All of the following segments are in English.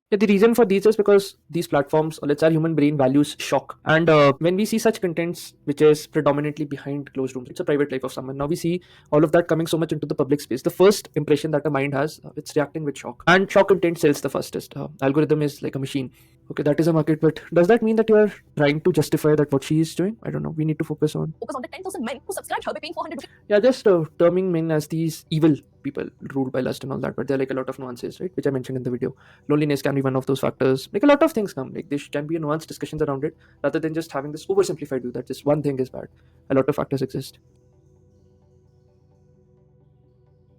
Yeah, the reason for these is because these platforms, let's say, our human brain values shock. And when we see such contents, which is predominantly behind closed rooms, it's a private life of someone. Now we see all of that coming so much into the public space. The first impression that a mind has, it's reacting with shock. And shock content sells the fastest. Algorithm is like a machine. Okay, that is a market, but does that mean that you are trying to justify that what she is doing? I don't know. We need to focus on the 10,000 men who subscribed her by paying 400 rupees. Yeah, just terming men as these evil people ruled by lust and all that, but there are like a lot of nuances, right? Which I mentioned in the video. Loneliness can be one of those factors. Like a lot of things come. Like there can be a nuanced discussions around it rather than just having this oversimplified view that just one thing is bad. A lot of factors exist.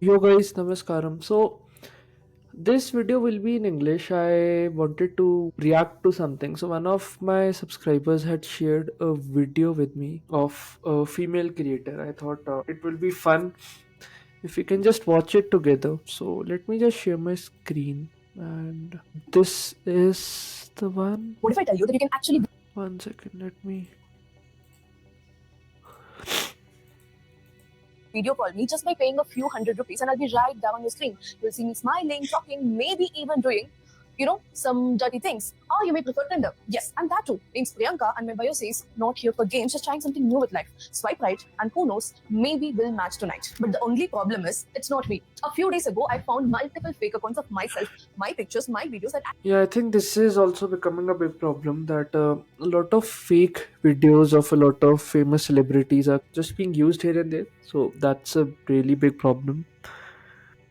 Yo guys, namaskaram. So this video will be in English. I wanted to react to something. So one of my subscribers had shared a video with me of a female creator. I thought it will be fun if we can just watch it together. So let me just share my screen, and this is the one. What if I tell you that you can actually... One second, let me... Video call me just by paying a few hundred rupees, and I'll be right there on your screen. You'll see me smiling, talking, maybe even doing, some dirty things. Or you may prefer Tinder. Yes, and that too. Name's Priyanka, and my bio says, not here for games, just trying something new with life. Swipe right, and who knows, maybe we'll match tonight. But the only problem is, it's not me. A few days ago, I found multiple fake accounts of myself, my pictures, my videos that... Yeah, I think this is also becoming a big problem that a lot of fake videos of a lot of famous celebrities are just being used here and there. So that's a really big problem.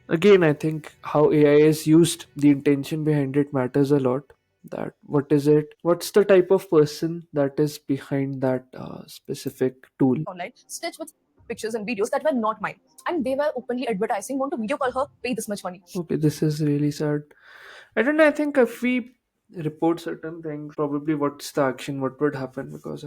Again, I think how AI is used, the intention behind it matters a lot. That what is it? What's the type of person that is behind that specific tool? Online, stitched with pictures and videos that were not mine, and they were openly advertising, want to video call her, pay this much money. Okay, this is really sad. I don't know. I think if we report certain things, probably what's the action, what would happen, because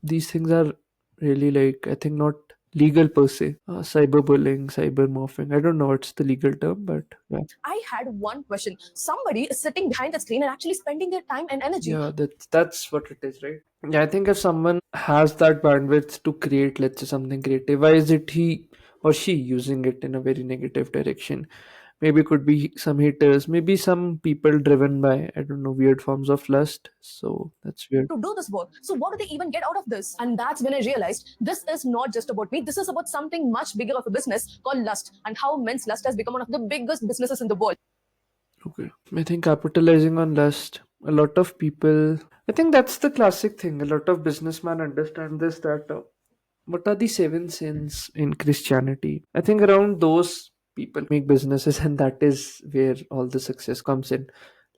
these things are really, like, I think not legal per se. Cyberbullying, cybermorphing, I don't know what's the legal term, but yeah. I had one question. Somebody is sitting behind the screen and actually spending their time and energy. Yeah, that's what it is, right? Yeah, I think if someone has that bandwidth to create, let's say, something creative, why is it he or she using it in a very negative direction? Maybe could be some haters, maybe some people driven by, I don't know, weird forms of lust. So that's weird. To do this work. So what do they even get out of this? And that's when I realized this is not just about me. This is about something much bigger of a business called lust, and how men's lust has become one of the biggest businesses in the world. Okay. I think capitalizing on lust, a lot of people, I think that's the classic thing. A lot of businessmen understand this, that what are the seven sins in Christianity? I think around those people make businesses, and that is where all the success comes in.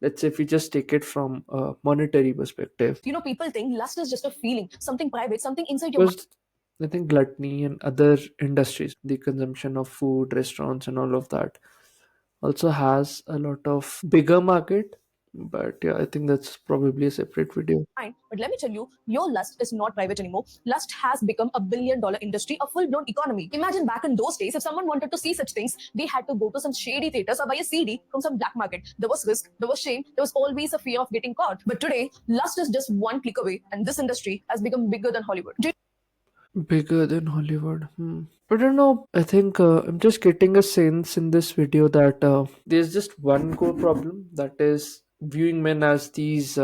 Let's say if we just take it from a monetary perspective. People think lust is just a feeling, something private, something inside your mind. Because I think gluttony and other industries, the consumption of food, restaurants, and all of that also has a lot of bigger market. But yeah, I think that's probably a separate video. Fine, but let me tell you, your lust is not private anymore. Lust has become a $1 billion industry, a full-blown economy. Imagine back in those days, if someone wanted to see such things, they had to go to some shady theaters or buy a CD from some black market. There was risk, there was shame, there was always a fear of getting caught. But today, lust is just one click away, and this industry has become bigger than Hollywood. Bigger than Hollywood. I don't know. I think I'm just getting a sense in this video that there's just one core problem, that is viewing men as these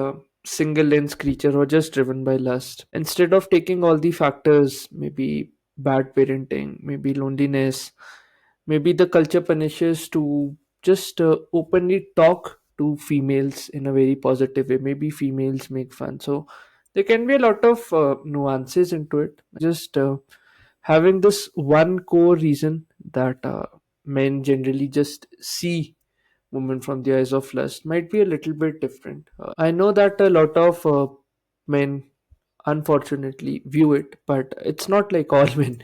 single lens creature who are just driven by lust. Instead of taking all the factors, maybe bad parenting, maybe loneliness, maybe the culture punishes to just openly talk to females in a very positive way. Maybe females make fun. So there can be a lot of nuances into it. Just having this one core reason that men generally just see women from the eyes of lust might be a little bit different. I know that a lot of men unfortunately view it, but it's not like all men.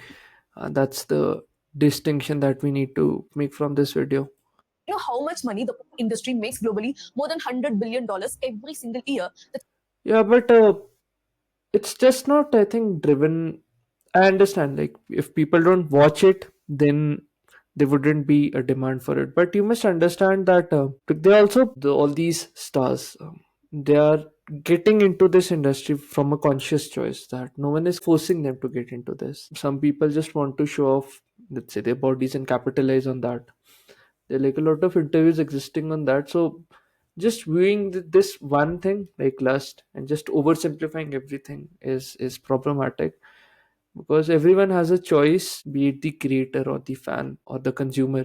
That's the distinction that we need to make from this video. You know how much money the industry makes globally? More than $100 billion every single year. Yeah, but it's just not, I think, driven. I understand, like, if people don't watch it, then there wouldn't be a demand for it. But you must understand that they also, all these stars, they are getting into this industry from a conscious choice, that no one is forcing them to get into this. Some people just want to show off, let's say, their bodies and capitalize on that. There are like a lot of interviews existing on that. So Just viewing this one thing like lust and just oversimplifying everything is problematic, because everyone has a choice, be it the creator or the fan or the consumer,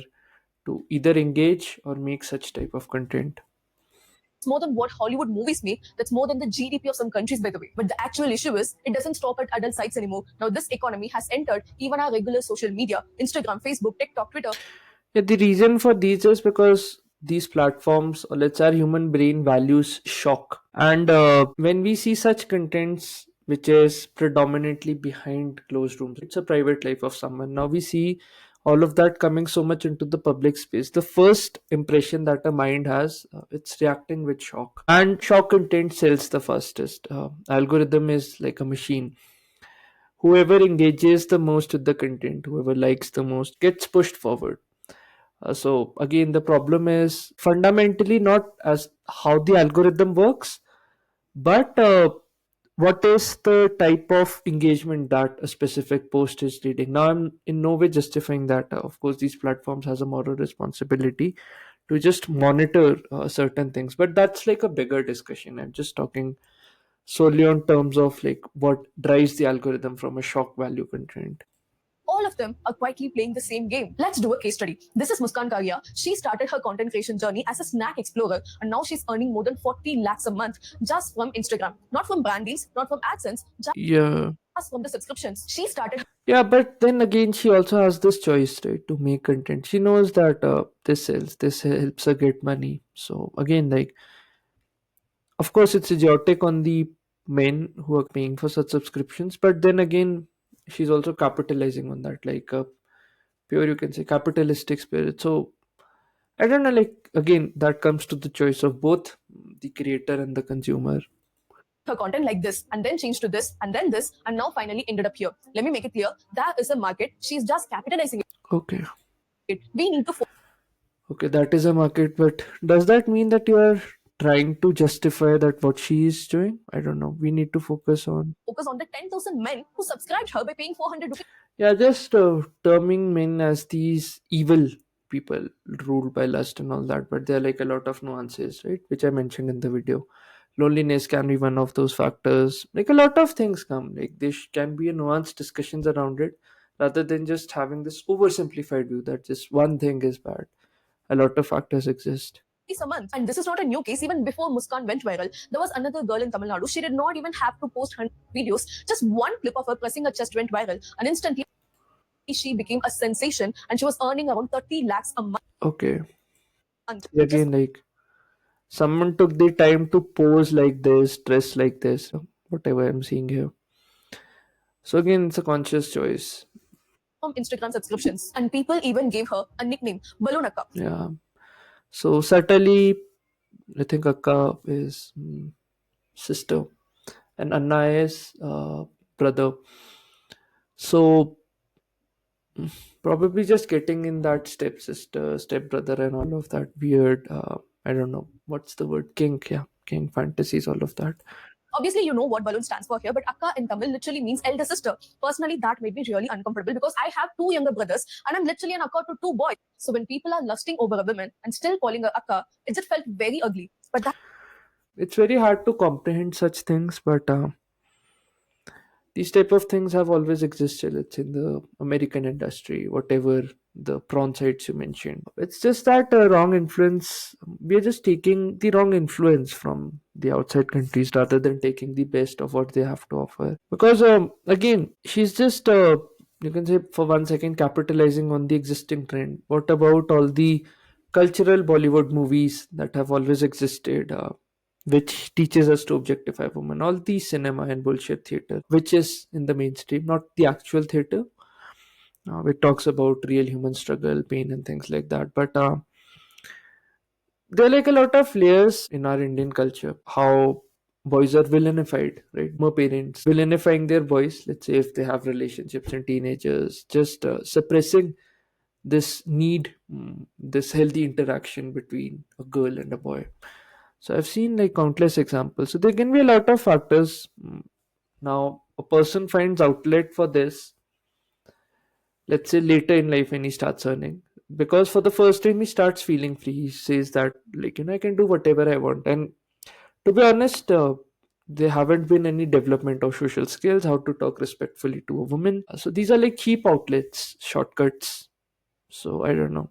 to either engage or make such type of content. It's more than what Hollywood movies make. That's more than the GDP of some countries, by the way. But the actual issue is, it doesn't stop at adult sites anymore. Now, this economy has entered even our regular social media: Instagram, Facebook, TikTok, Twitter. Yeah, the reason for these is because these platforms, or let's say our human brain, values shock. And when we see such contents which is predominantly behind closed rooms, it's a private life of someone. Now we see all of that coming so much into the public space. The first impression that a mind has, it's reacting with shock. And shock content sells the fastest. Algorithm is like a machine. Whoever engages the most with the content, whoever likes the most, gets pushed forward. So again, the problem is fundamentally not as how the algorithm works, but what is the type of engagement that a specific post is leading. Now, I'm in no way justifying that. Of course, these platforms has a moral responsibility to just monitor certain things, but that's like a bigger discussion. I'm just talking solely on terms of like what drives the algorithm from a shock value content. All of them are quietly playing the same game. Let's do a case study. This is Muskan Karia. She started her content creation journey as a snack explorer, and now she's earning more than 40 lakhs a month just from Instagram. Not from brand deals, not from AdSense, Yeah. just from the subscriptions. She started Yeah, but then again, she also has this choice, right, to make content. She knows that this sells, this helps her get money. So again, like, of course, it's idiotic on the men who are paying for such subscriptions, but then again, she's also capitalizing on that, like a pure, you can say, capitalistic spirit. So I don't know, like, again, that comes to the choice of both the creator and the consumer. her content like this, and then changed to this, and then this, and now finally ended up here. Let me make it clear. That is a market. She's just capitalizing Okay. it. We need to Okay, that is a market, but does that mean that you are trying to justify that what she is doing? I don't know. We need to focus on. focus on the 10,000 men who subscribed her by paying 400 rupees Yeah, just terming men as these evil people ruled by lust and all that, but there are like a lot of nuances, right? Which I mentioned in the video. Loneliness can be one of those factors. Like a lot of things come. Like there can be a nuanced discussions around it, rather than just having this oversimplified view that just one thing is bad. A lot of factors exist. a month. And this is not a new case. Even before Muskan went viral, there was another girl in Tamil Nadu. She did not even have to post her videos. Just one clip of her pressing her chest went viral, and instantly she became a sensation, and she was earning around 30 lakhs a Okay. month. Just Again, like someone took the time to pose like this, dress like this, whatever I'm seeing here. So again, it's a conscious choice. from Instagram subscriptions. And people even gave her a nickname, Balloon Akka. Yeah. So subtly, I think Akka is sister and Anna is brother. So probably just getting in that stepsister, stepbrother, and all of that weird. I don't know what's the word. Kink, yeah, kink fantasies, all of that. Obviously, you know what balloon stands for here, but Akka in Tamil literally means elder sister. Personally, that made me really uncomfortable because I have two younger brothers and I'm literally an Akka to two boys. So when people are lusting over a woman and still calling her Akka, it just felt very ugly. But that It's very hard to comprehend such things, but these type of things have always existed. It's in the American industry, whatever the prawn sites you mentioned. It's just that wrong influence. We are just taking the wrong influence from the outside countries rather than taking the best of what they have to offer. Because again, she's just you can say for 1 second capitalizing on the existing trend. What about all the cultural Bollywood movies that have always existed? Which teaches us to objectify women. All the cinema and bullshit theater, which is in the mainstream, not the actual theater, which talks about real human struggle, pain, and things like that. But there are like a lot of layers in our Indian culture. How boys are villainified, right? More parents villainifying their boys. Let's say if they have relationships and teenagers, just suppressing this need, this healthy interaction between a girl and a boy. So I've seen like countless examples. So there can be a lot of factors. Now, a person finds outlet for this, let's say later in life when he starts earning. because for the first time he starts feeling free. He says that, like, I can do whatever I want. And to be honest, there haven't been any development of social skills, how to talk respectfully to a woman. So these are like cheap outlets, shortcuts. So I don't know.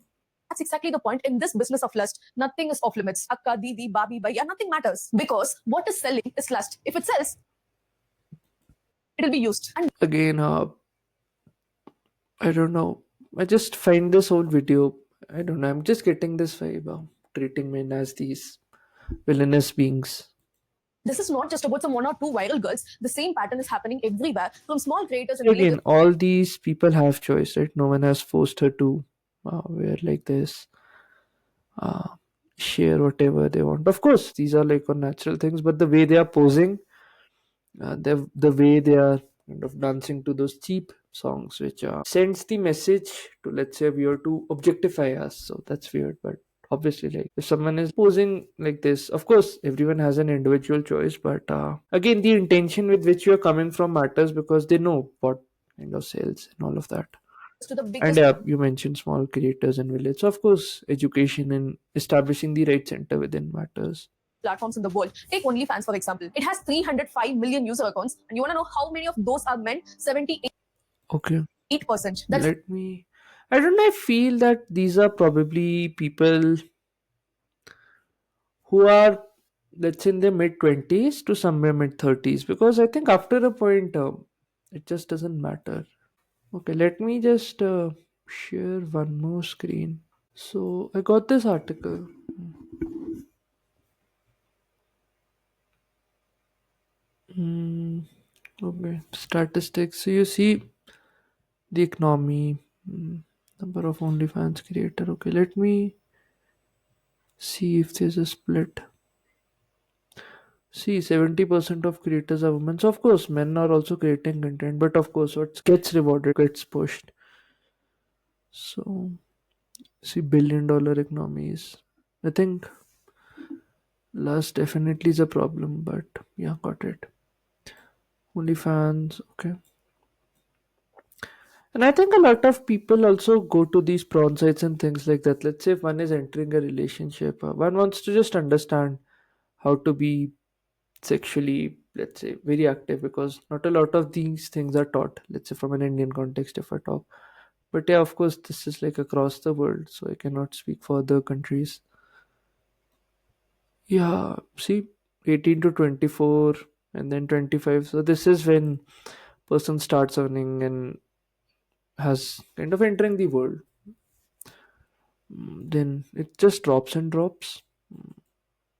That's exactly the point. In this business of lust, nothing is off limits. Akka, Didi, Babi, Bhaiya, nothing matters. Because what is selling is lust. If it sells, it'll be used. And Again, I don't know. I just find this whole video, I don't know, I'm just getting this vibe of treating men as these villainous beings. this is not just about some one or two viral girls. The same pattern is happening everywhere from small creators in villages Again, all these people have choice, right? No one has forced her to wear like this, uh, share whatever they want. Of course, these are like unnatural things, but the way they are posing, the way they are kind of dancing to those cheap songs, which sends the message to, let's say, we are to objectify us. So that's weird, but obviously, like, if someone is posing like this, of course everyone has an individual choice, but again, the intention with which you're coming from matters, because they know what kind of sales and all of that. to the And biggest yeah, you mentioned small creators and village. So of course, education and establishing the right center within matters. platforms in the world. Take OnlyFans, for example. It has 305 million user accounts. And you want to know how many of those are men? 78%. Okay, That's let me. I don't know. I feel that these are probably people who are, let's say, in their mid 20s to somewhere mid 30s, because I think after a point, it just doesn't matter. Okay, let me just share one more screen. So I got this article. Hmm, okay, statistics. So you see the economy, number of OnlyFans creator. Okay, let me see if there's a split. See, 70% of creators are women. So, of course, men are also creating content, but of course, what gets rewarded gets pushed. So, see, $1 billion economies. I think lust definitely is a problem, but yeah, got it. OnlyFans, okay. And I think a lot of people also go to these prawn sites and things like that. Let's say if one is entering a relationship, one wants to just understand how to be sexually, let's say, very active, because not a lot of these things are taught, let's say, from an Indian context if I talk. But yeah, of course, this is like across the world, so I cannot speak for other countries. Yeah, see, 18 to 24 and then 25, so this is when person starts earning and has kind of entering the world. Then it just drops and drops.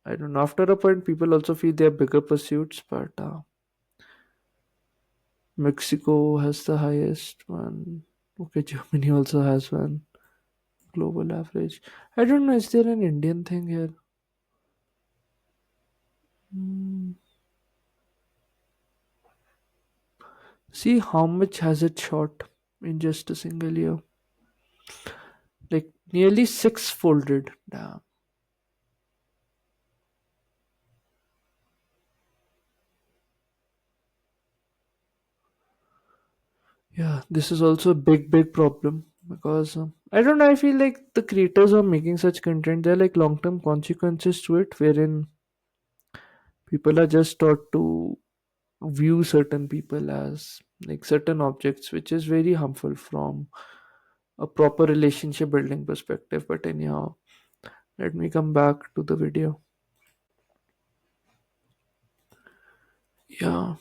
I don't know, after a point people also feel they have bigger pursuits, but Mexico has the highest one. Okay, Germany also has one. Global average. I don't know, is there an Indian thing here? Hmm. See how much has it shot in just a single year? Like nearly six folded. Damn. Yeah, this is also a big problem, because I don't know. I feel like the creators are making such content. There are like long term consequences to it, wherein people are just taught to view certain people as like certain objects, which is very harmful from a proper relationship building perspective. But anyhow, let me come back to the video. Yeah,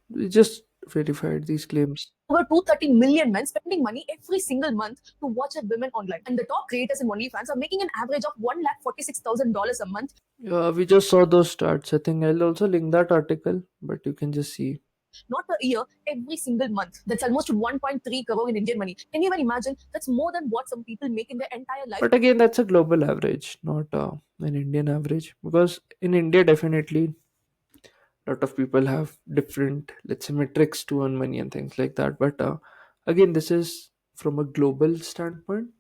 we just verified these claims. over 230 million men spending money every single month to watch at women online. And the top creators in OnlyFans are making an average of $146,000 a month. Yeah, we just saw those stats. I think I'll also link that article, but you can just see. Not per year, every single month. That's almost 1.3 crore in Indian money. Can you even imagine? That's more than what some people make in their entire life. But again, that's a global average, not an Indian average. Because in India, definitely, a lot of people have different, let's say, metrics to earn money and things like that. But again, this is from a global standpoint.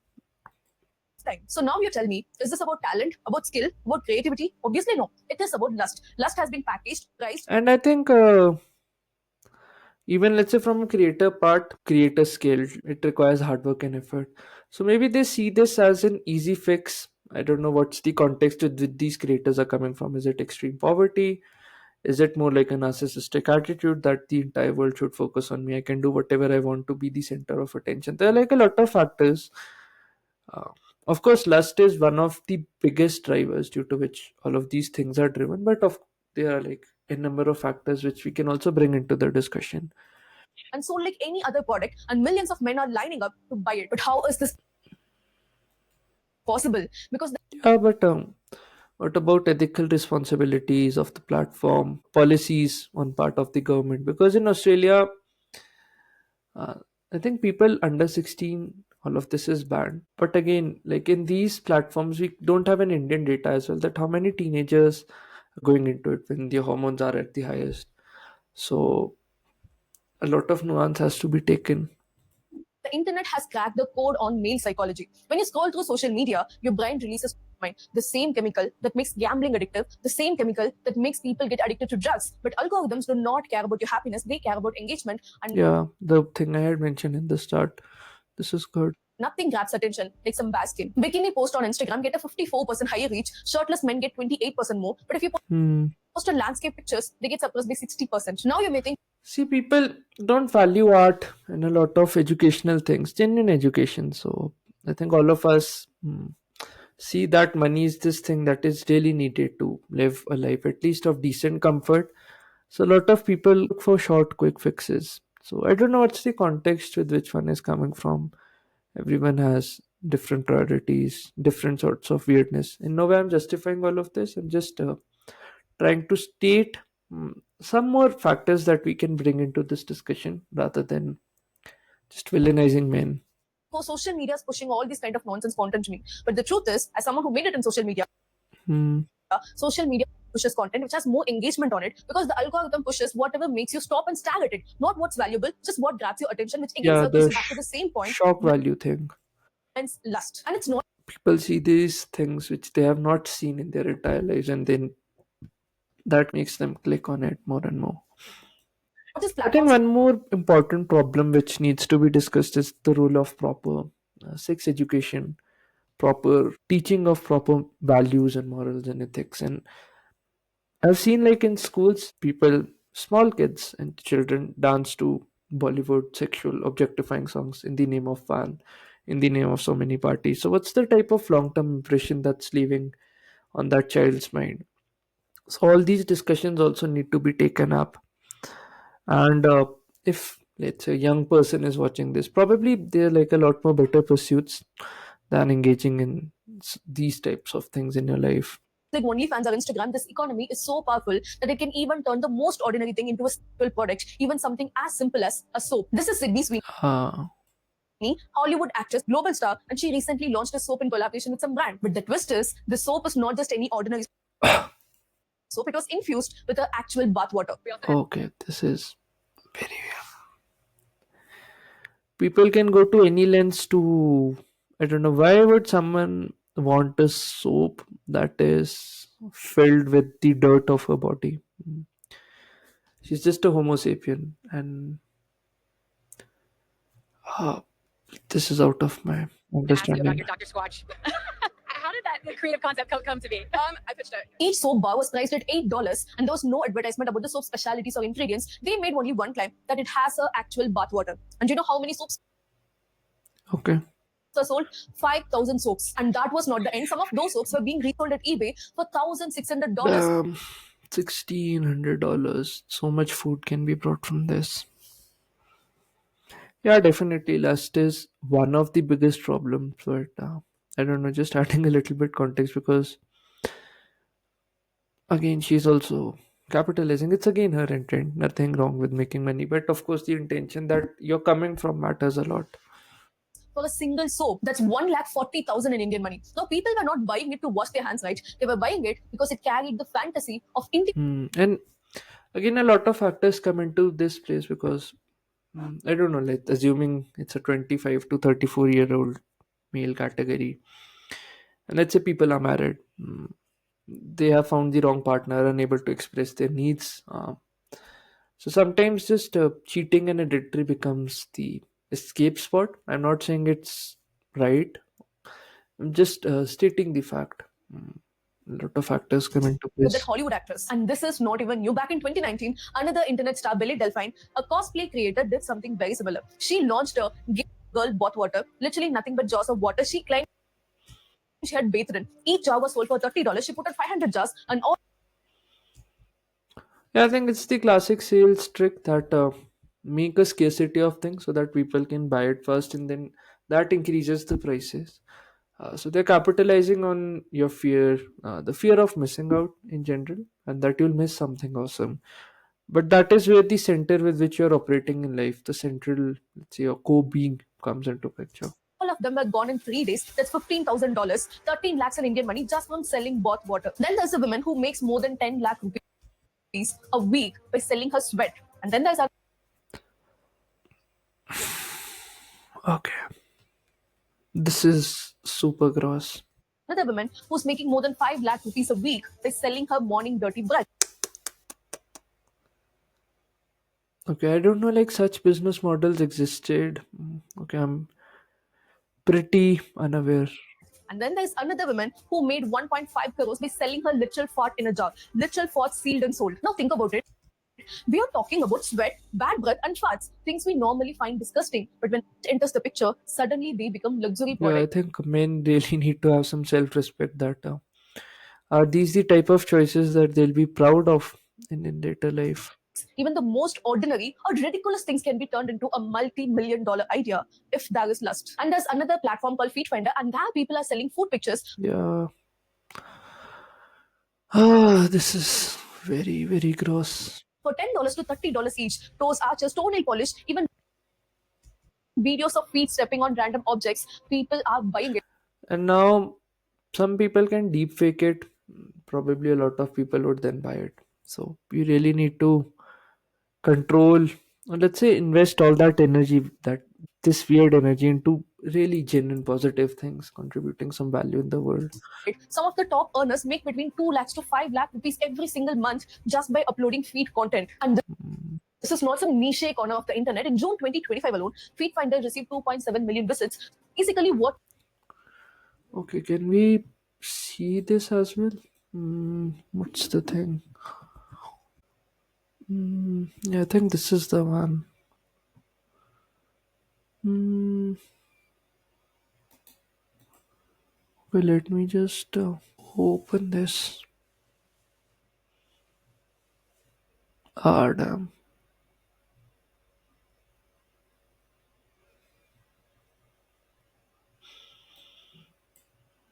Time. So now you tell me, is this about talent, about skill, about creativity? Obviously, no. It is about lust. Lust has been packaged, priced, And I think, Even let's say from a creator part, creator scale, it requires hard work and effort. So maybe they see this as an easy fix. I don't know what's the context with which these creators are coming from. Is it extreme poverty? Is it more like a narcissistic attitude that the entire world should focus on me? I can do whatever I want to be the center of attention. There are like a lot of factors. uh, of course, lust is one of the biggest drivers due to which all of these things are driven, but there are like a number of factors which we can also bring into the discussion. and sold like any other product, and millions of men are lining up to buy it. But how is this possible? Because Yeah, but what about ethical responsibilities of the platform, policies on part of the government? Because in Australia, uh, I think people under 16, all of this is banned. But again, like in these platforms, we don't have an Indian data as well, that how many teenagers are going into it when the hormones are at the highest. So a lot of nuance has to be taken. the internet has cracked the code on male psychology. When you scroll through social media, your brain releases dopamine, the same chemical that makes gambling addictive, the same chemical that makes people get addicted to drugs. But algorithms do not care about your happiness, they care about engagement, and Yeah, the thing I had mentioned in the start. This is good. nothing grabs attention like some basket. Bikini post on Instagram get a 54% higher reach, shirtless men get 28% more. But if you Hmm. post on landscape pictures, they get suppressed by 60%. Now you may think, See, people don't value art and a lot of educational things, genuine education. So I think all of us see that money is this thing that is really needed to live a life at least of decent comfort. So a lot of people look for short, quick fixes. So I don't know what's the context with which one is coming from. Everyone has different priorities, different sorts of weirdness. In no way I'm justifying all of this. I'm just trying to state some more factors that we can bring into this discussion rather than just villainizing men. oh, social media is pushing all this kind of nonsense content to me. But the truth is, as someone who made it in Hmm. social media pushes content which has more engagement on it because the algorithm pushes whatever makes you stop and stare at it, not what's valuable, just what grabs your attention, which again Yeah, circles the you back to the same point, shock value thing. and lust. And it's not People see these things which they have not seen in their entire lives, and then that makes them click on it more and more. just I think platforms one more important problem which needs to be discussed is the role of proper sex education, proper teaching of proper values and morals and ethics. And I've seen like in schools, people, small kids and children dance to Bollywood sexual objectifying songs in the name of fun, in the name of so many parties. So, what's the type of long term impression that's leaving on that child's mind? So, all these discussions also need to be taken up. And if, let's say, a young person is watching this, probably they're like a lot more better pursuits than engaging in these types of things in your life. like OnlyFans or Instagram, this economy is so powerful that it can even turn the most ordinary thing into a sexual product, even something as simple as a soap. This is Sydney Sweeney, Uh, Hollywood actress, global star, and she recently launched a soap in collaboration with some brand. But the twist is, the soap is not just any ordinary soap, it was infused with the actual bath water. okay, this is very people can go to any lengths to, I don't know, why would someone want a soap that is filled with the dirt of her body. She's just a homo sapien, and ah, this is out of my Ask you about understanding. your Dr. Squatch. How did that creative concept come to be? I pitched it. Each soap bar was priced at $8, and there was no advertisement about the soap specialities or ingredients. They made only one claim that it has a actual bath water. And do you know how many soaps Okay. were sold? 5,000 soaps. And that was not the end. Some of those soaps were being resold at eBay for $1,600. $1,600. So much food can be brought from this. Yeah, definitely. Lust is one of the biggest problems, but I don't know, just adding a little bit context because again, she's also capitalizing. It's again her intent. Nothing wrong with making money, but of course, the intention that you're coming from matters a lot. For a single soap. That's 1,40,000 in Indian money. Now, people were not buying it to wash their hands, right? They were buying it because it carried the fantasy of And again, a lot of factors come into this place because I don't know, like assuming it's a 25 to 34-year-old male category, and let's say people are married, they have found the wrong partner, unable to express their needs. So sometimes just cheating and adultery becomes the escape spot. I'm not saying it's right. I'm just stating the fact. A lot of factors come into with that place. Hollywood actress. And this is not even new. Back in 2019, another internet star, Billy Delphine, a cosplay creator, did something very similar. She launched a gay girl bought water, literally nothing but jars of water. She claimed she had bathed in. Each jar was sold for $30. She put out 500 jars, and all Yeah, I think it's the classic sales trick that make a scarcity of things so that people can buy it first, and then that increases the prices. So they're capitalizing on your fear, the fear of missing out in general, and that you'll miss something awesome. But that is where the center with which you're operating in life, the central, let's say, your core being comes into picture. of them were gone in 3 days. That's $15,000, 13 lakhs in Indian money just from selling bought water. Then there's a woman who makes more than 10 lakh rupees a week by selling her sweat. And then there's Okay, this is super gross. another woman who's making more than 5 lakh rupees a week by selling her morning dirty brush. Okay, I don't know like such business models existed. Okay, I'm pretty unaware. And then there's another woman who made 1.5 crores by selling her literal fart in a jar. Literal fart sealed and sold. Now think about it. We are talking about sweat, bad breath, and farts. Things we normally find disgusting. But when it enters the picture, suddenly they become luxury Yeah, I products. think men really need to have some self-respect. That are these the type of choices that they'll be proud of in later life? Even the most ordinary or ridiculous things can be turned into a multi-million dollar idea if there is lust. And there's another platform called Feet Finder, and there people are selling food pictures Yeah. This is very, very gross. for $10 to $30 each. Toes, arches, toenail polish, even videos of feet stepping on random objects. People are buying it. And now some people can deep fake it. Probably a lot of people would then buy it. So you really need to control, or let's say invest all that energy, that this weird energy, into really genuine positive things, contributing some value in the world. Some of the top earners make between 2 lakhs to 5 lakh rupees every single month just by uploading feed content. And this is not some niche corner of the internet. In June 2025 alone, Feed Finder received 2.7 million visits. Basically, what Okay, can we see this as well? What's the thing? Yeah, I think this is the one. Mm, well, let me just open this. Ah, damn.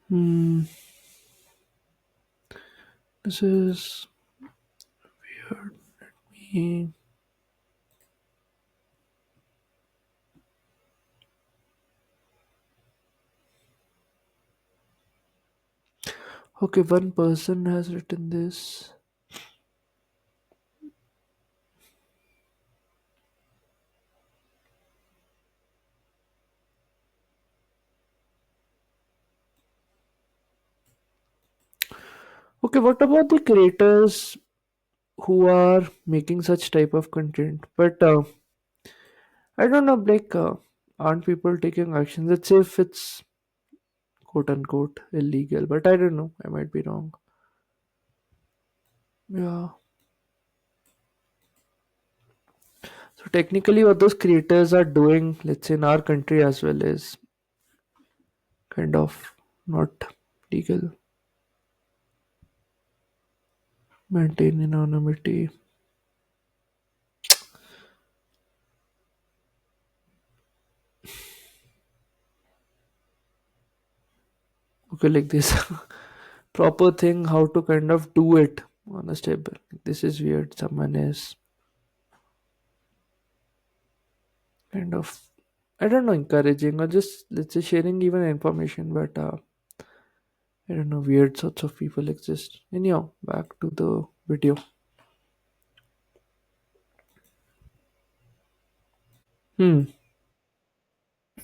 Hmm, this is weird. Me. Okay, one person has written this. Okay, what about the creators who are making such type of content? But I don't know, like, aren't people taking action? Let's say if it's quote unquote illegal, but I don't know. I might be wrong. Yeah. So technically, what those creators are doing, let's say in our country as well, is kind of not legal. Maintain anonymity. Okay, like this proper thing, how to kind of do it on a stable. This is weird. Someone is kind of, I don't know, encouraging or just let's say sharing even information, but I don't know, weird sorts of people exist. Anyhow, back to the video. Hmm.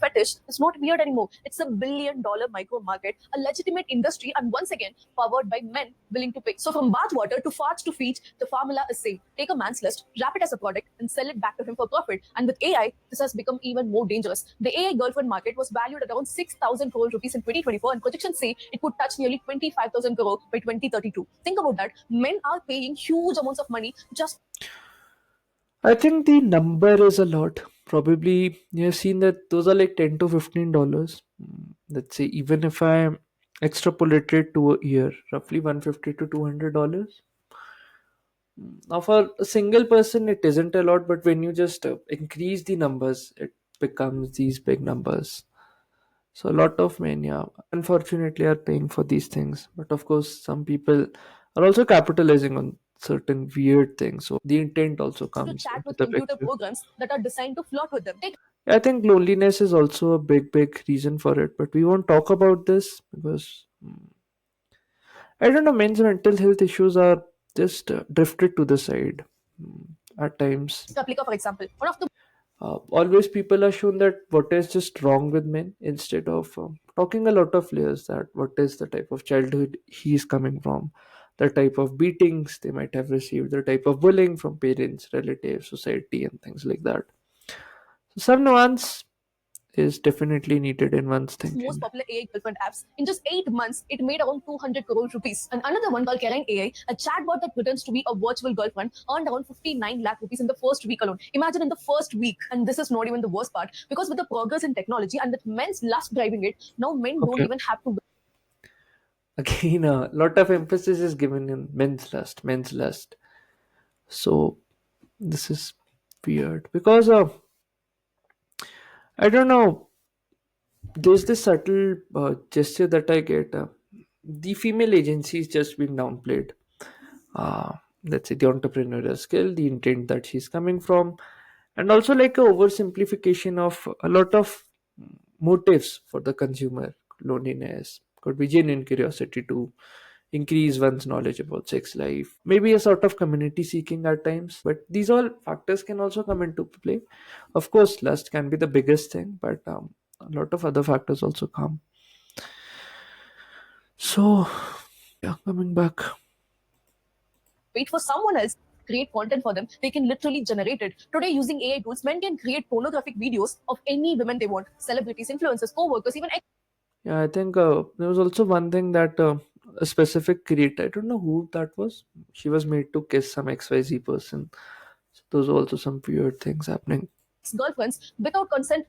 fetish is not weird anymore. It's a $1 billion micro market, a legitimate industry, and once again, powered by men willing to pay. So, from bath water to farts to feet, the formula is same. Take a man's list, wrap it as a product, and sell it back to him for profit. And with AI, this has become even more dangerous. The AI girlfriend market was valued at around 6,000 crore rupees in 2024, and projections say it could touch nearly 25,000 crore by 2032. Think about that. Men are paying huge amounts of money just I think the number is a lot. Probably you have seen that those are like $10 to $15. Let's say even if I extrapolate it to a year, roughly $150 to $200. Now for a single person, it isn't a lot, but when you just increase the numbers, it becomes these big numbers. So a lot of men, yeah, unfortunately, are paying for these things. But of course, some people are also capitalizing on certain weird things. So the intent also to comes chat into with the computer picture. programs that are designed to flirt with them. Take I think loneliness is also a big reason for it. But we won't talk about this because I don't know. Men's mental health issues are just drifted to the side at times. Replica, for example, one of the Always people are shown that what is just wrong with men instead of talking a lot of layers, that what is the type of childhood he is coming from, the type of beatings they might have received, the type of bullying from parents, relatives, society, and things like that. So some nuance is definitely needed in one's most thinking. popular AI girlfriend apps. In just 8 months, it made around 200 crore rupees. And another one called Karen AI, a chatbot that pretends to be a virtual girlfriend, earned around 59 lakh rupees in the first week alone. Imagine in the first week. And this is not even the worst part, because with the progress in technology and with men's lust driving it, now men don't Okay. even have to Again, a lot of emphasis is given in men's lust. So this is weird because I don't know. There's this subtle gesture that I get. The female agency is just being downplayed. Uh, let's say the entrepreneurial skill, the intent that she's coming from, and also like a oversimplification of a lot of motives for the consumer. Loneliness could be genuine curiosity to increase one's knowledge about sex life, maybe a sort of community seeking at times. But these all factors can also come into play. Of course, lust can be the biggest thing, but a lot of other factors also come. So, yeah, coming back. wait for someone else to create content for them. They can literally generate it. Today, using AI tools, men can create pornographic videos of any women they want. Celebrities, influencers, co-workers, even Yeah, I think there was also one thing that a specific creator, I don't know who that was, she was made to kiss some XYZ person. So those are also some weird things happening. ex-girlfriends without consent,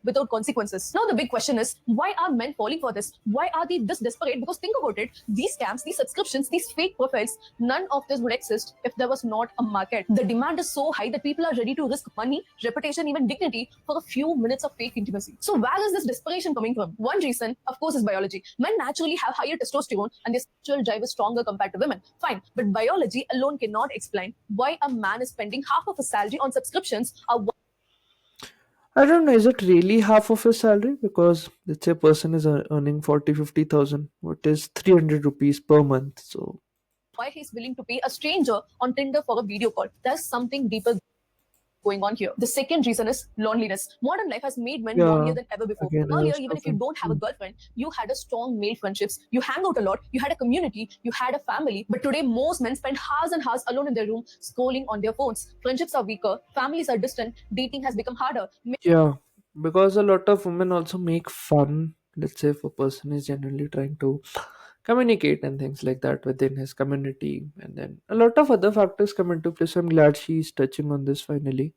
without consequences. Now the big question is, why are men falling for this? Why are they this desperate? Because think about it, these scams, these subscriptions, these fake profiles, none of this would exist if there was not a market. The demand is so high that people are ready to risk money, reputation, even dignity for a few minutes of fake intimacy. So where is this desperation coming from? One reason, of course, is biology. Men naturally have higher testosterone and their sexual drive is stronger compared to women. Fine, but biology alone cannot explain why a man is spending half of his salary on subscriptions or I don't know, is it really half of his salary? Because let's say a person is earning 40, 50,000, what is 300 rupees per month? So, why he's willing to pay a stranger on Tinder for a video call. There's something deeper going on here. The second reason is loneliness. Modern life has made men lonelier yeah, than ever before. again, I Earlier, was even if you talking. don't have a girlfriend, you had a strong male friendships. You hang out a lot, you had a community, you had a family. But today, most men spend hours and hours alone in their room, scrolling on their phones. Friendships are weaker, families are distant, dating has become harder. Yeah, because a lot of women also make fun. Let's say if a person is genuinely trying to communicate and things like that within his community, and then a lot of other factors come into play. So I'm glad she's touching on this finally.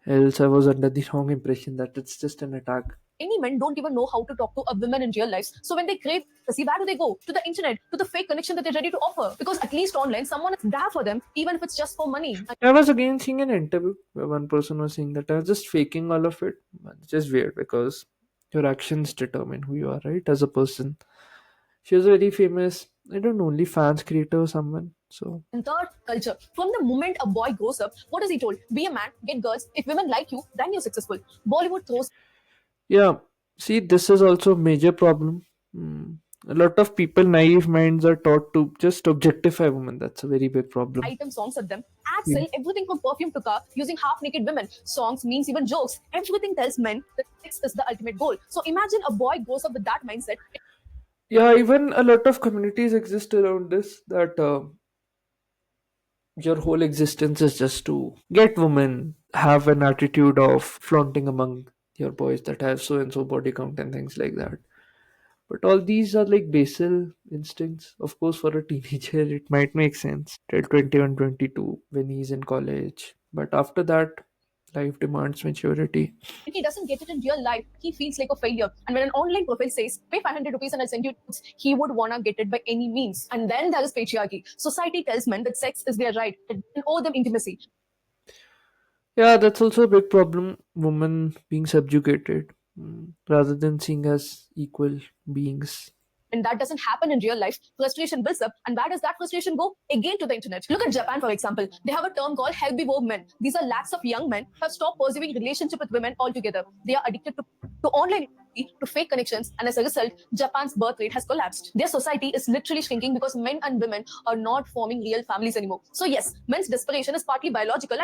Else I was under the wrong impression that it's just an attack. Many men don't even know how to talk to a woman in real life. So when they crave see, where do they go? To the internet, to the fake connection that they're ready to offer. Because at least online, someone is there for them, even if it's just for money. I was again seeing an interview where one person was saying that I was just faking all of it. But it's just weird because your actions determine who you are, right? As a person. She was a very famous, I don't know, only fans creator or someone. So And third, culture. From the moment a boy grows up, what is he told? Be a man, get girls. If women like you, then you're successful. Bollywood throws yeah, see, this is also a major problem. Hmm. A lot of people, naive minds, are taught to just objectify women. That's a very big problem. item songs at them. Ads Yeah. sell everything from perfume to car using half-naked women. Songs, memes, even jokes. Everything tells men that sex is the ultimate goal. So imagine a boy grows up with that mindset. Yeah, even a lot of communities exist around this, that your whole existence is just to get women, have an attitude of flaunting among your boys that have so and so body count and things like that. But all these are like basal instincts. Of course, for a teenager, it might make sense till 21, 22 when he's in college. But after that, life demands maturity. He doesn't get it in real life, he feels like a failure. And when an online profile says, pay 500 rupees and I'll send you nudes, he would wanna get it by any means. And then there is patriarchy. Society tells men that sex is their right and owe them intimacy. Yeah, that's also a big problem. Women being subjugated rather than seeing as equal beings. And that doesn't happen in real life. Frustration builds up, and where does that frustration go? Again to the internet. Look at Japan, for example. They have a term called herbivore men. These are lakhs of young men who have stopped pursuing relationship with women altogether. They are addicted to online to fake connections, and as a result, Japan's birth rate has collapsed. Their society is literally shrinking because men and women are not forming real families anymore. So yes, men's desperation is partly biological,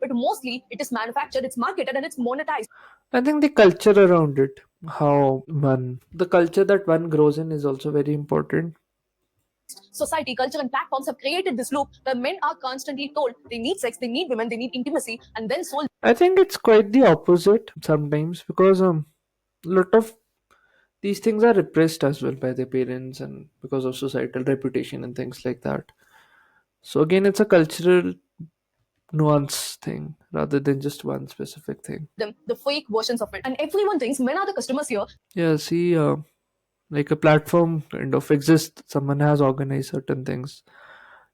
but mostly it is manufactured, it's marketed, and it's monetized. I think the culture around it, the culture that one grows in is also very important. Society, culture, and platforms have created this loop where men are constantly told they need sex, they need women, they need intimacy, and then sold I think it's quite the opposite sometimes because a lot of these things are repressed as well by their parents and because of societal reputation and things like that. So again, it's a cultural nuance thing rather than just one specific thing. them the fake versions of it. And everyone thinks men are the customers here. Yeah, see, like a platform kind of exists. Someone has organized certain things.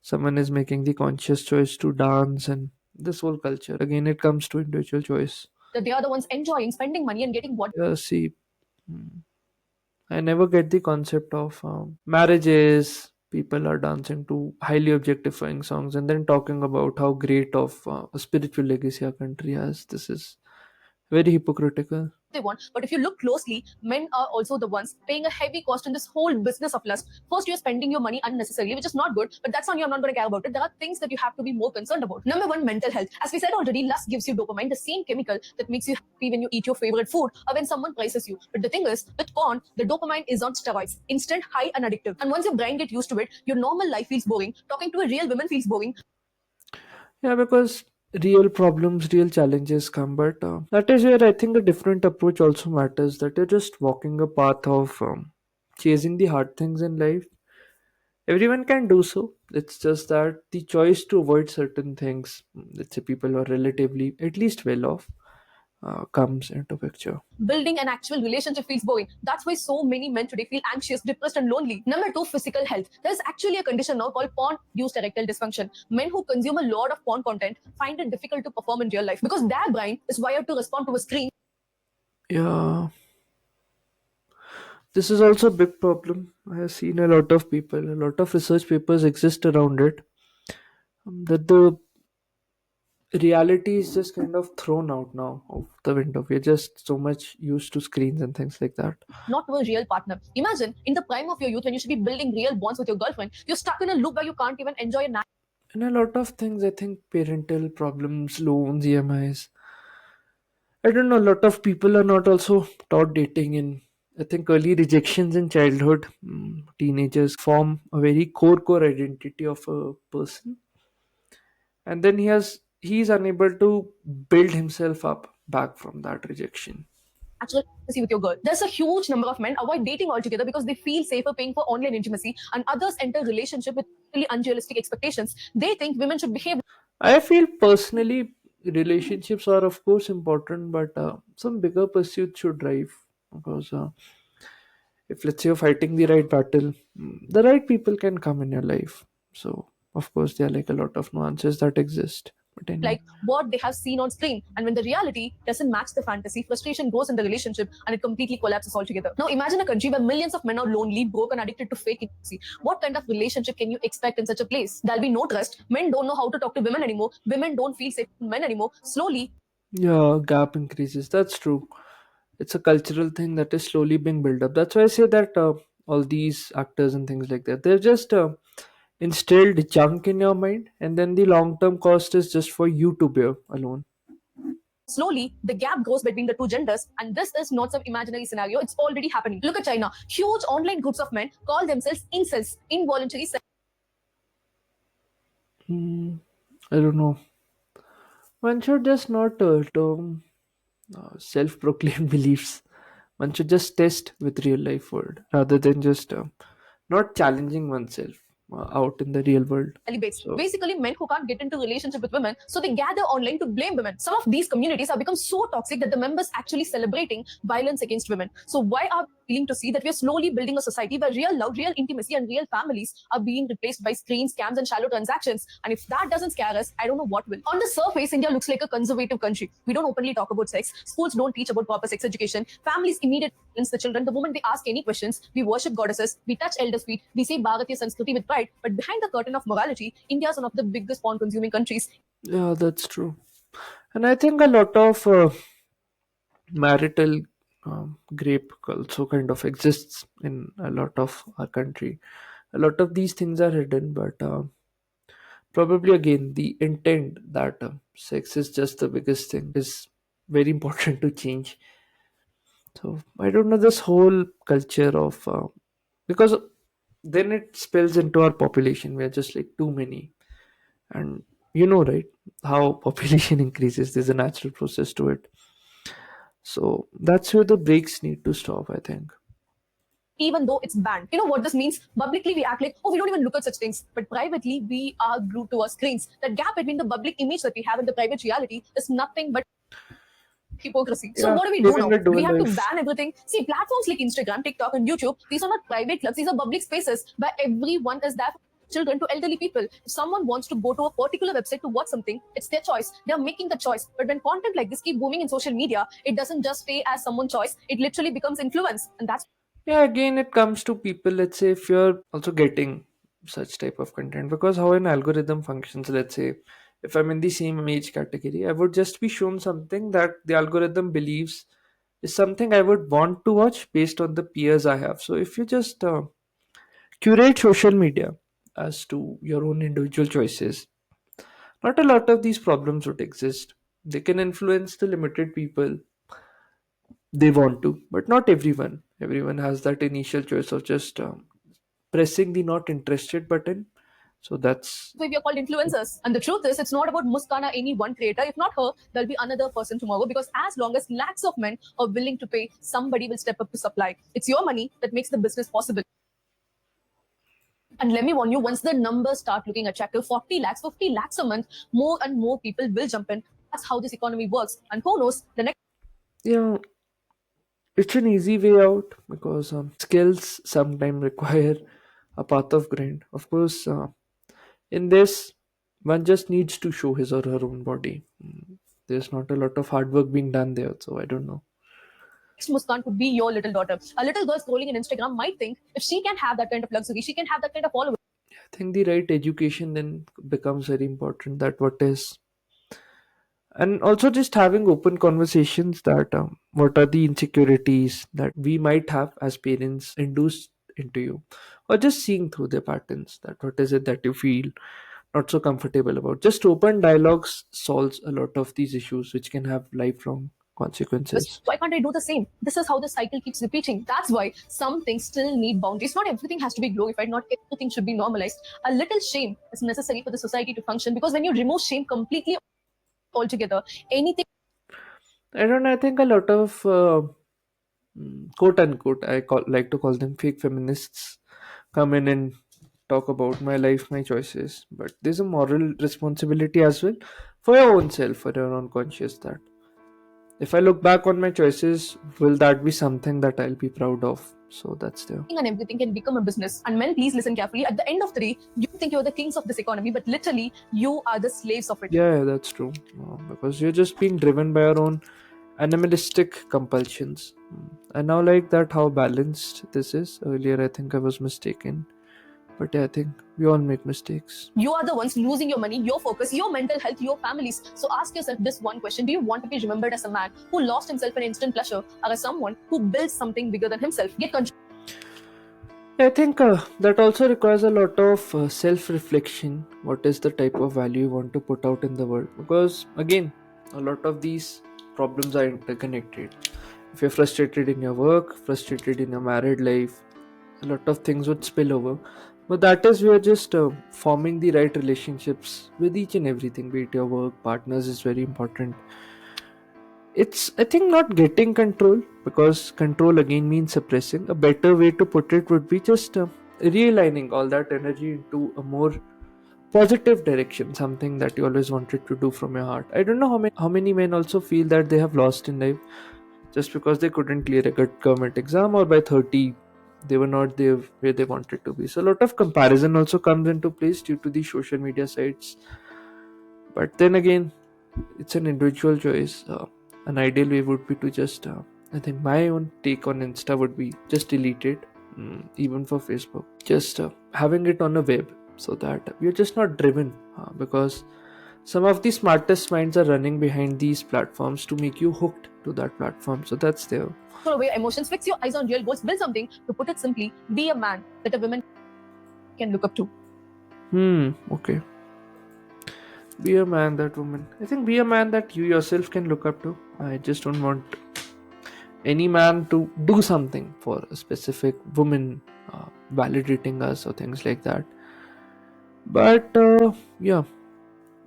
Someone is making the conscious choice to dance and this whole culture. Again, it comes to individual choice. That they are the ones enjoying spending money and getting what Yeah, see, I never get the concept of marriages. People are dancing to highly objectifying songs and then talking about how great of a spiritual legacy our country has. This is very hypocritical. they want. But if you look closely, men are also the ones paying a heavy cost in this whole business of lust. First, you're spending your money unnecessarily, which is not good, but that's on you. I'm not going to care about it. There are things that you have to be more concerned about. Number one, mental health. As we said already, lust gives you dopamine, the same chemical that makes you happy when you eat your favorite food or when someone praises you. But the thing is, with porn, the dopamine is on steroids, instant, high, and addictive. And once your brain gets used to it, your normal life feels boring. Talking to a real woman feels boring. Yeah, because real problems, real challenges come, but that is where I think a different approach also matters. That you're just walking a path of chasing the hard things in life. Everyone can do so. It's just that the choice to avoid certain things, let's say people who are relatively at least well off, comes into picture. Building an actual relationship feels boring. That's why so many men today feel anxious, depressed, and lonely. Number two, physical health. There's actually a condition now called porn-induced erectile dysfunction. Men who consume a lot of porn content find it difficult to perform in real life because their brain is wired to respond to a screen. Yeah, this is also a big problem. I have seen a lot of people, a lot of research papers exist around it. That the reality is just kind of thrown out now of the window. We're just so much used to screens and things like that. Not to a real partner. Imagine in the prime of your youth when you should be building real bonds with your girlfriend, you're stuck in a loop where you can't even enjoy a nap. And a lot of things, I think parental problems, loans, EMIs. I don't know, a lot of people are not also taught dating in, I think, early rejections in childhood. Teenagers form a very core identity of a person. And then he's unable to build himself up back from that rejection. Natural intimacy with your girl. There's a huge number of men avoid dating altogether because they feel safer paying for online intimacy, and others enter relationship with really unrealistic expectations. They think women should behave I feel personally relationships are of course important, but some bigger pursuits should drive because if let's say you're fighting the right battle, the right people can come in your life. So of course there are like a lot of nuances that exist. But anyway, like what they have seen on screen. And when the reality doesn't match the fantasy, frustration grows in the relationship and it completely collapses altogether. Now imagine a country where millions of men are lonely, broke, and addicted to fake intimacy. What kind of relationship can you expect in such a place? There'll be no trust. Men don't know how to talk to women anymore. Women don't feel safe with men anymore. Slowly, yeah, gap increases. That's true. It's a cultural thing that is slowly being built up. That's why I say that all these actors and things like that. They're just instilled junk in your mind, and then the long term cost is just for you to bear alone. Slowly, the gap grows between the two genders, and this is not some imaginary scenario, it's already happening. Look at China. Huge online groups of men call themselves incels, involuntary. I don't know. One should just not term self proclaimed beliefs. One should just test with real life world rather than just not challenging oneself out in the real world. Celibates. So, Basically, men who can't get into relationship with women, so they gather online to blame women. Some of these communities have become so toxic that the members actually celebrating violence against women. So why are we feeling to see that we are slowly building a society where real love, real intimacy, and real families are being replaced by screens, scams, and shallow transactions? And if that doesn't scare us, I don't know what will. On the surface, India looks like a conservative country. We don't openly talk about sex. Schools don't teach about proper sex education. Families immediately silence the children the moment they ask any questions. We worship goddesses. We touch elders' feet. We say Bharatiya Sanskriti with pride. But behind the curtain of morality, India is one of the biggest porn consuming countries. yeah, that's true. And I think a lot of marital grape also kind of exists in a lot of our country. A lot of these things are hidden, but probably again the intent that sex is just the biggest thing is very important to change. So I don't know this whole culture of because then it spills into our population. We are just like too many, and you know, right? How population increases, there's a natural process to it. So that's where the breaks need to stop, I think. Even though it's banned. You know what this means? Publicly, we act like, oh, we don't even look at such things. But privately, we are glued to our screens. The gap between the public image that we have and the private reality is nothing but hypocrisy. So Yeah, what do we do living now? a Do we dual have to life. ban everything? See, platforms like Instagram, TikTok, and YouTube, these are not private clubs, these are public spaces where everyone is there for children to elderly people. If someone wants to go to a particular website to watch something, it's their choice. They're making the choice. But when content like this keep booming in social media, it doesn't just stay as someone's choice, it literally becomes influence. And that's Yeah, again, it comes to people. Let's say if you're also getting such type of content, because how an algorithm functions, let's say if I'm in the same age category, I would just be shown something that the algorithm believes is something I would want to watch based on the peers I have. So if you just curate social media as to your own individual choices, not a lot of these problems would exist. They can influence the limited people they want to, but not everyone. Everyone has that initial choice of just pressing the not interested button. So that's why we are called influencers. And the truth is, it's not about Muskana, any one creator. If not her, there'll be another person tomorrow. Because as long as lakhs of men are willing to pay, somebody will step up to supply. It's your money that makes the business possible. And let me warn you, once the numbers start looking attractive, 40 lakhs, 50 lakhs a month, more and more people will jump in. That's how this economy works. And who knows, the next yeah, it's an easy way out because skills sometimes require a path of grind. Of course, in this, one just needs to show his or her own body. There's not a lot of hard work being done there, so I don't know. Muskan could be your little daughter. A little girl scrolling in Instagram might think if she can have that kind of luxury, she can have that kind of followers. I think the right education then becomes very important. That what is, and also just having open conversations that what are the insecurities that we might have as parents induced into you, or just seeing through their patterns that what is it that you feel not so comfortable about. Just open dialogues solves a lot of these issues which can have lifelong consequences. Why can't I do the same? This is how the cycle keeps repeating. That's why some things still need boundaries. Not everything has to be glorified, not everything should be normalized. A little shame is necessary for the society to function because when you remove shame completely altogether, anything I don't know, I think a lot of quote unquote like to call them fake feminists come in and talk about my life, my choices, but there's a moral responsibility as well for your own self, for your own conscious, that if I look back on my choices, will that be something that I'll be proud of? So that's there. and everything can become a business. And men, please listen carefully. At the end of the day, you think you're the kings of this economy, but literally, you are the slaves of it. Yeah, that's true. Because you're just being driven by your own animalistic compulsions. I now like that how balanced this is. Earlier, I think I was mistaken. But yeah, I think we all make mistakes. You are the ones losing your money, your focus, your mental health, your families. So ask yourself this one question. Do you want to be remembered as a man who lost himself in instant pleasure or as someone who builds something bigger than himself? Get control I think that also requires a lot of self-reflection. What is the type of value you want to put out in the world? Because again, a lot of these problems are interconnected. If you're frustrated in your work, frustrated in your married life, a lot of things would spill over. But that is where just forming the right relationships with each and everything, be it your work, partners, is very important. It's, I think, not getting control, because control again means suppressing. A better way to put it would be just realigning all that energy into a more positive direction, something that you always wanted to do from your heart. I don't know how many men also feel that they have lost in life just because they couldn't clear a good government exam, or by 30 they were not there where they wanted to be. So a lot of comparison also comes into place due to the social media sites. But then again, it's an individual choice. An ideal way would be to just I think my own take on Insta would be just delete it, even for Facebook, just having it on a web, so that we're just not driven, because some of the smartest minds are running behind these platforms to make you hooked to that platform. So that's there. Throw away emotions, fix your eyes on real goals, build something. To put it simply, be a man that a woman can look up to. Okay. Be a man that woman. I think be a man that you yourself can look up to. I just don't want any man to do something for a specific woman, validating us or things like that. But yeah,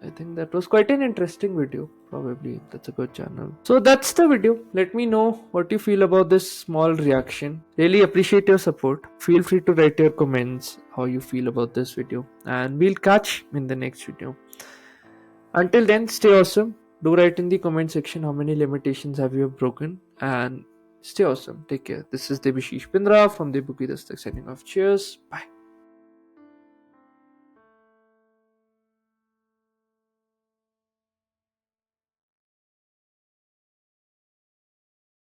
I think that was quite an interesting video. Probably that's a good channel. So that's the video. Let me know what you feel about this small reaction. Really appreciate your support. Feel free to write your comments, how you feel about this video, and we'll catch in the next video. Until then, stay awesome. Do write in the comment section how many limitations have you broken, and stay awesome. Take care. This is Debu Ki Dastak from Debu Ki Dastak signing off. Cheers. Bye.